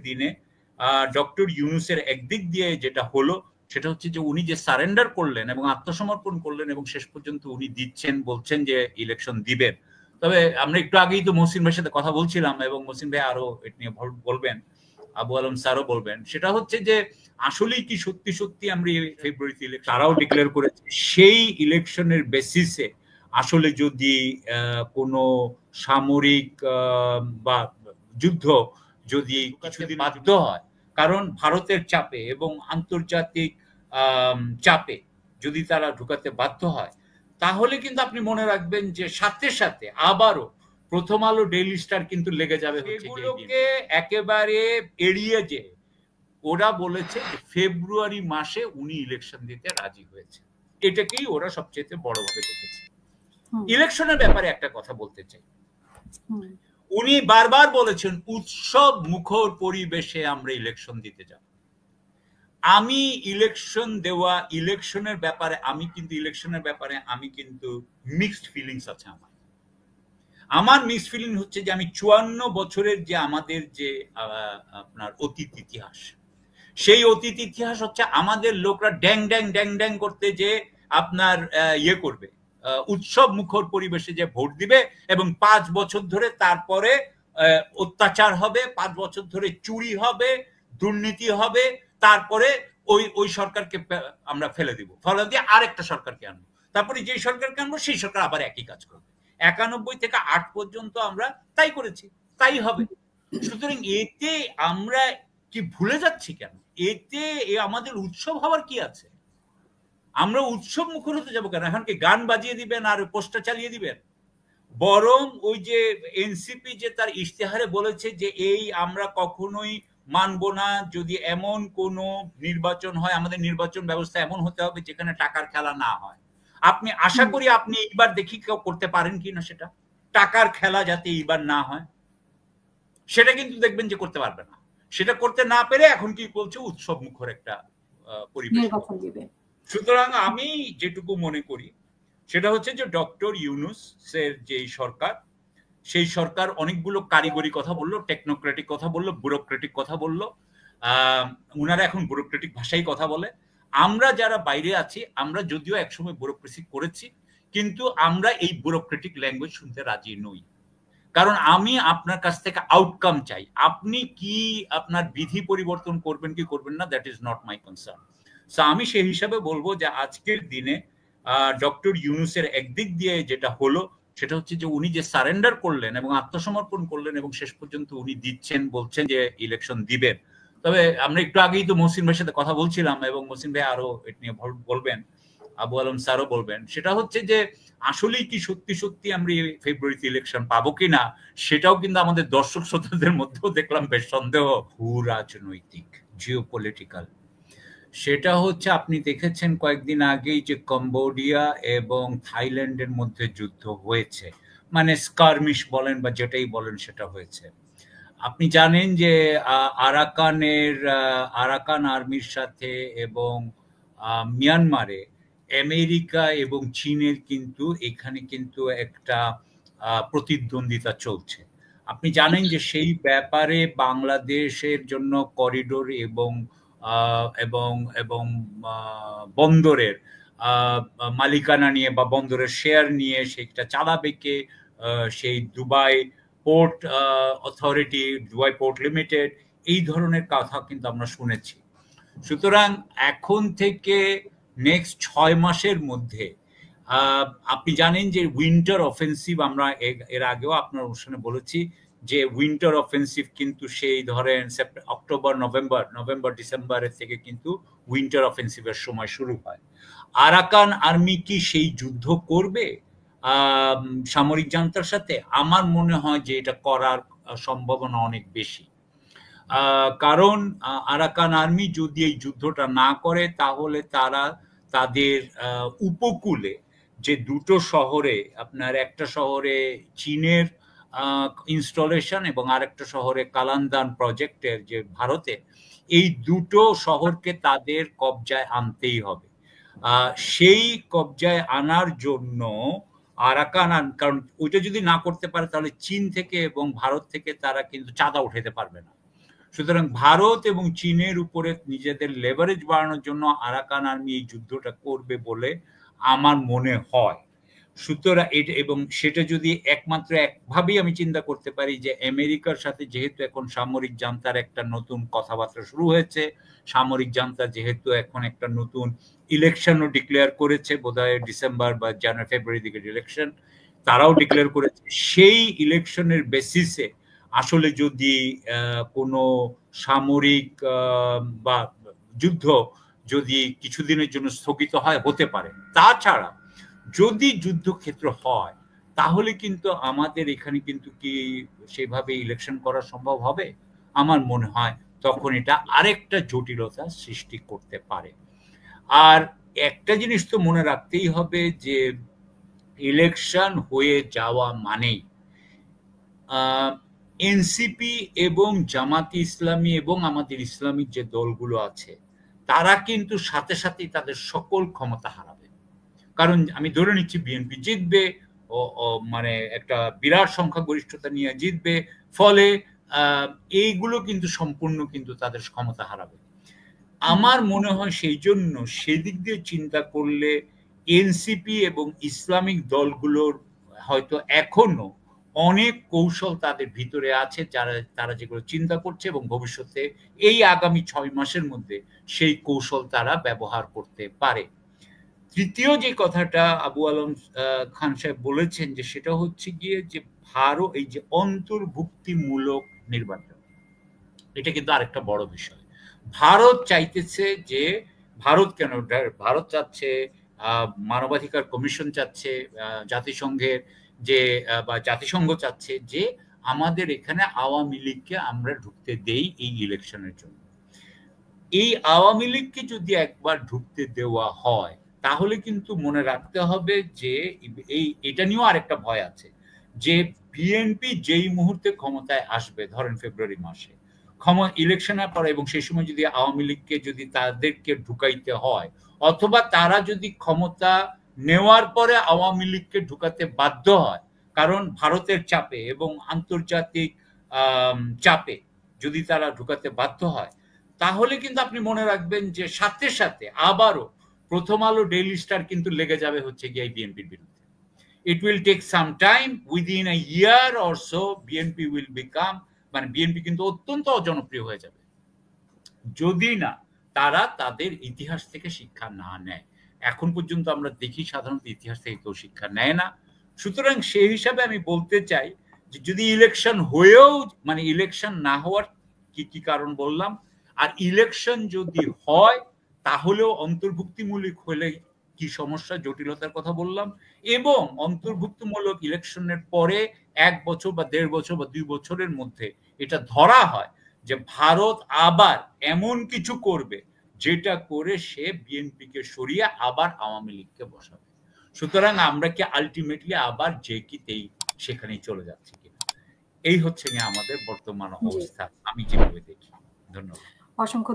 দিনে ডক্টর ইউনূসের একদিক দিয়ে যেটা হলো সেটা হচ্ছে যে উনি যে সারেন্ডার করলেন এবং আত্মসমর্পণ করলেন এবং শেষ পর্যন্ত উনি দিচ্ছেন, বলছেন যে ইলেকশন দিবেন। তবে আমরা একটু আগেই তো মহসিন ভাইয়ের সাথে কথা বলছিলাম এবং মহসিন ভাই আরো এটা নিয়ে বলবেন, আবু আলম স্যারও বলবেন। সেটা হচ্ছে যে আসলেই কি সত্যি সত্যি আমরা ফেব্রুয়ারিতে ইলেকশন, তারাও ডিক্লেয়ার করেছে সেই ইলেকশনের বেসিসে আসলে যদি কোনো সামরিক বা যুদ্ধ যদি কিছুদিন বাধ্য হয়, কারণ ভারতের চাপে এবং আন্তর্জাতিক চাপে যদি তারা ঢুকাতে বাধ্য হয়, তাহলে কিন্তু আপনি মনে রাখবেন যে সাথে সাথে আবারও প্রথম আলো, ডেইলি স্টার কিন্তু লেগে যাবে। এগুলোকে একেবারে এড়িয়ে যে ওরা বলেছে যে ফেব্রুয়ারি মাসে উনি ইলেকশন দিতে রাজি হয়েছে, এটাকেই ওরা সবচেয়ে বড়ভাবে দেখেছে। ইলেকশনের ব্যাপারে একটা কথা বলতে চাই, উনি বারবার বলেছেন উৎসব মুখর পরিবেশে আমরা ইলেকশন দিতে যাব। আমি ইলেকশনের ব্যাপারে আমি কিন্তু মিক্সড ফিলিংস আছে। আমার মিক্সড ফিলিং হচ্ছে যে আমি 54 বছরের যে আমাদের যে আপনার অতীত ইতিহাস, সেই অতীত ইতিহাস হচ্ছে আমাদের লোকরা ড্যাং ড্যাং ড্যাং ড্যাং করতে যে আপনার করবে, উৎসব মুখর পরিবেশে যে ভোট দিবে এবং 5 বছর ধরে তারপরে অত্যাচার হবে, 5 বছর ধরে চুরি হবে, দুর্নীতি হবে, তারপরে ওই সরকারকে আমরা ফেলে দিব, ফলে দিয়ে আরেকটা সরকারকে আনবো, তারপরে যে সরকারকে আনবো সেই সরকার আবার একই কাজ করবে। 91 থেকে 8 পর্যন্ত আমরা তাই করেছি, তাই হবে। সুতরাং এতে আমরা কি ভুলে যাচ্ছি কেন? এতে আমাদের উৎসব হওয়ার কি আছে? আমরা উৎসব মুখর হতে যাবো কেন? এখন কি গান বাজিয়ে দিবেন আর পোস্টার চালিয়ে দিবেন? বরং ওই যে এনসিপি যে তার ইশতেহারে বলেছে যে আমরা কখনোই মানবো না যদি এমন কোন নির্বাচন হয়, আমাদের নির্বাচন ব্যবস্থা এমন হতে হবে যেখানে টাকার খেলা না হয়। আপনি আশা করি আপনি এইবার দেখি কেউ করতে পারেন কিনা সেটা, টাকার খেলা যাতে এইবার না হয়, সেটা কিন্তু দেখবেন যে করতে পারবে না। সেটা করতে না পেরে এখন কি বলছে উৎসব মুখর একটা পরিবেশ। সুতরাং আমি যেটুকু মনে করি সেটা হচ্ছে যে ডক্টর ইউনূসের যে সরকার, সেই সরকার অনেকগুলো কারিগরি কথা বললো, টেকনোক্রেটিক কথা বললো, ব্যুরোক্রেটিক কথা বললো। উনারা এখন ব্যুরোক্রেটিক ভাষায় কথা বলে। আমরা যারা বাইরে আছি, আমরা যদিও একসময় ব্যুরোক্রেসি করেছি, কিন্তু আমরা এই ব্যুরোক্রেটিক ল্যাঙ্গুয়েজ শুনতে রাজি নই। কারণ আমি আপনার কাছ থেকে আউটকাম চাই। আপনি কি আপনার বিধি পরিবর্তন করবেন কি করবেন না, that is not my concern. So আমি সেই হিসাবে বলবো যে আজকের দিনে ডক্টর ইউনূসের একদিক দিয়ে যেটা হলো সেটা হচ্ছে যে উনি যে সারেন্ডার করলেন এবং আত্মসমর্পণ করলেন এবং শেষ পর্যন্ত উনি দিচ্ছেন, বলছেন যে ইলেকশন দিবেন। তবে আমরা একটু আগেই তো মহসিন ভাইয়ের সাথে কথা বলছিলাম এবং মহসিন ভাই আরো এটা নিয়ে বলবেন, আবু আলম স্যারও বলবেন। সেটা হচ্ছে যে আসলেই কি সত্যি সত্যি আমরা ফেব্রুয়ারিতে ইলেকশন পাবো কিনা, সেটাও কিন্তু আমাদের দর্শক শ্রোতাদের মধ্যেও দেখলাম বেশ সন্দেহ। ভূ রাজনৈতিক, জিওপলিটিক্যাল, সেটা হচ্ছে আপনি দেখেছেন কয়েকদিন আগেই যে কম্বোডিয়া এবং থাইল্যান্ডের মধ্যে যুদ্ধ হয়েছে, মানে স্কারমিশ বলেন বা যেটাই বলেন সেটা হয়েছে। আপনি জানেন যে আরাকান আর্মির সাথে এবং মিয়ানমারে আমেরিকা এবং চীনের কিন্তু এখানে কিন্তু একটা প্রতিদ্বন্দ্বিতা চলছে। আপনি জানেন যে সেই ব্যাপারে বাংলাদেশের জন্য করিডোর এবং এবং এবং বন্দরের মালিকানা নিয়ে বা বন্দরের শেয়ার নিয়ে সেটা চালাবে কে, সেই Dubai port authority, Dubai port limited, এই ধরনের কথা কিন্তু আমরা শুনেছি। সুতরাং এখন থেকে নেক্সট 6 মাসের মধ্যে আপনি জানেন যে উইন্টার অফেন্সিভ, আমরা এর আগেও আপনার অনুষ্ঠানে বলেছি যে উইন্টার অফেন্সিভ কিন্তু সেই ধরেন অক্টোবর নভেম্বর ডিসেম্বরের থেকে কিন্তু উইন্টার অফেন্সিভের সময় শুরু হয়। আরাকান আর্মি কি সেই যুদ্ধ করবে সামরিক জান্তার সাথে? আমার মনে হয় যে এটা করার সম্ভাবনা অনেক বেশি। কারণ আরাকান আর্মি যদি এই যুদ্ধটা না করে তাহলে তারা তাদের উপকূলে যে দুটো শহরে, আপনার একটা শহরে চীনের ইনস্টলেশন এবং আরেকটা শহরে কালান্দান প্রজেক্টের যে ভারতে, এই দুটো শহরকে তাদের কবজায় আনতেই হবে। সেই কবজায় আনার জন্য আরাকান, কারণ ওইটা যদি না করতে পারে তাহলে চীন থেকে এবং ভারত থেকে তারা কিন্তু চাঁদা উঠাতে পারবে না। সুতরাং ভারত এবং চীনের উপরে নিজেদের লেভারেজ বাড়ানোর জন্য আরাকান আর্মি এই যুদ্ধটা করবে বলে আমার মনে হয়। সুতরাং এটা, এবং সেটা যদি একমাত্র একভাবেই আমি চিন্তা করতে পারি যে আমেরিকার সাথে যেহেতু এখন সামরিক জান্তার একটা নতুন কথাবার্তা শুরু হয়েছে, সামরিক জান্তা যেহেতু এখন একটা নতুন ইলেকশনও ডিক্লেয়ার করেছে, বোধহয় ডিসেম্বর বা জানুয়ারি ফেব্রুয়ারি দিকে ইলেকশন তারাও ডিক্লেয়ার করেছে, সেই ইলেকশনের বেসিসে আসলে যদি কোনো সামরিক বা যুদ্ধ যদি কিছুদিনের জন্য স্থগিত হয়, হতে পারে। তাছাড়া যদি যুদ্ধক্ষেত্র হয় তাহলে কিন্তু আমাদের এখানে কিন্তু কি সেভাবে ইলেকশন করা সম্ভব হবে? আমার মনে হয় তখন এটা আরেকটা জটিলতা সৃষ্টি করতে পারে। আর একটা জিনিস তো মনে রাখতেই হবে যে ইলেকশন হয়ে যাওয়া মানেই এনসিপি এবং জামাতি ইসলামী এবং আমাদের ইসলামিক যে দলগুলো আছে তারা কিন্তু সাথে সাথেই তাদের সকল ক্ষমতা হারাবে। কারণ আমি ধরে নিচ্ছি বিএনপি জিতবে, মানে একটা বিরাট সংখ্যাগরিষ্ঠতা নিয়ে জিতবে, ফলে এইগুলো কিন্তু সম্পূর্ণ কিন্তু তাদের ক্ষমতা হারাবে। আমার মনে হয় সেই জন্য সেদিক দিয়ে চিন্তা করলে এনসিপি এবং ইসলামিক দলগুলোর হয়তো এখনো অনেক কৌশল তাদের ভিতরে আছে, তারা যেগুলো চিন্তা করছে এবং ভবিষ্যতে এই আগামী 6 মাসের মধ্যে সেই কৌশল তারা ব্যবহার করতে পারে। তৃতীয় যে কথাটা আবু আলম খান সাহেব বলেছেন যে সেটা হচ্ছে গিয়ে যে ভারত এই যে অন্তর্ভুক্তিমূলক নির্বাচন, এটা কিন্তু আরেকটা বড় বিষয়। ভারত চাইতেছে যে ভারত চাচ্ছে, মানবাধিকার কমিশন চাচ্ছে, জাতিসংঘের যে বা জাতিসংঘ চাচ্ছে যে আমাদের এখানে আওয়ামী লীগকে আমরা ঢুকতে দেই এই ইলেকশনের জন্য। এই আওয়ামী লীগকে যদি একবার ঢুকতে দেওয়া হয় তাহলে কিন্তু মনে রাখতে হবে যে এটা নিয়েও আরেকটা ভয় আছে যে বিএনপি যেই মুহূর্তে ক্ষমতায় আসবে, ধরেন ফেব্রুয়ারি মাসে ইলেকশনের পর, এবং সেই সময় যদি আওয়ামী লীগকে যদি তাদেরকে ঢুকাইতে হয় অথবা তারা যদি ক্ষমতা নেওয়ার পরে আওয়ামী লীগকে ঢুকাতে বাধ্য হয়, কারণ ভারতের চাপে এবং আন্তর্জাতিক চাপে যদি তারা ঢুকাতে বাধ্য হয়, তাহলে কিন্তু আপনি মনে রাখবেন যে সাথে সাথে আবারও প্রথম আলো, ডেইলি স্টার কিন্তু লেগে যাবে হচ্ছে গিয়ে বিএনপির বিরুদ্ধে। It will take some time, within a year or so BNP will become, মানে বিএনপি কিন্তু অত্যন্ত অজনপ্রিয় হয়ে যাবে যদি না তারা তাদের ইতিহাস থেকে শিক্ষা না নেয়। এখন পর্যন্ত আমরা দেখি সাধারণত ইতিহাস থেকে কেউ শিক্ষা নেয় না। সুতরাং সেই হিসাবে আমি বলতে চাই যে যদি ইলেকশন হয়েও, মানে ইলেকশন না হওয়ার কি কি কারণ বললাম, আর ইলেকশন যদি হয় তাহলেও অন্তর্ভুক্তিমূলক হলে কি সমস্যা, জটিলতার কথা বললাম, এবং অন্তর্ভুক্তিমূলক ইলেকশনের পরে 1 বছর বা 1.5 বছর বা 2 বছরের মধ্যে এটা ধরা হয় যে ভারত আবার এমন কিছু করবে যেটা করে সে বিএনপিকে সরিয়ে আবার আওয়ামী লীগকে বসাবে। সুতরাং আমরা কি আলটিমেটলি আবার যে কি তেই সেখানেই চলে যাচ্ছি কিনা, এই হচ্ছে আমাদের বর্তমান অবস্থা আমি যেভাবে দেখি। ধন্যবাদ। অসংখ্য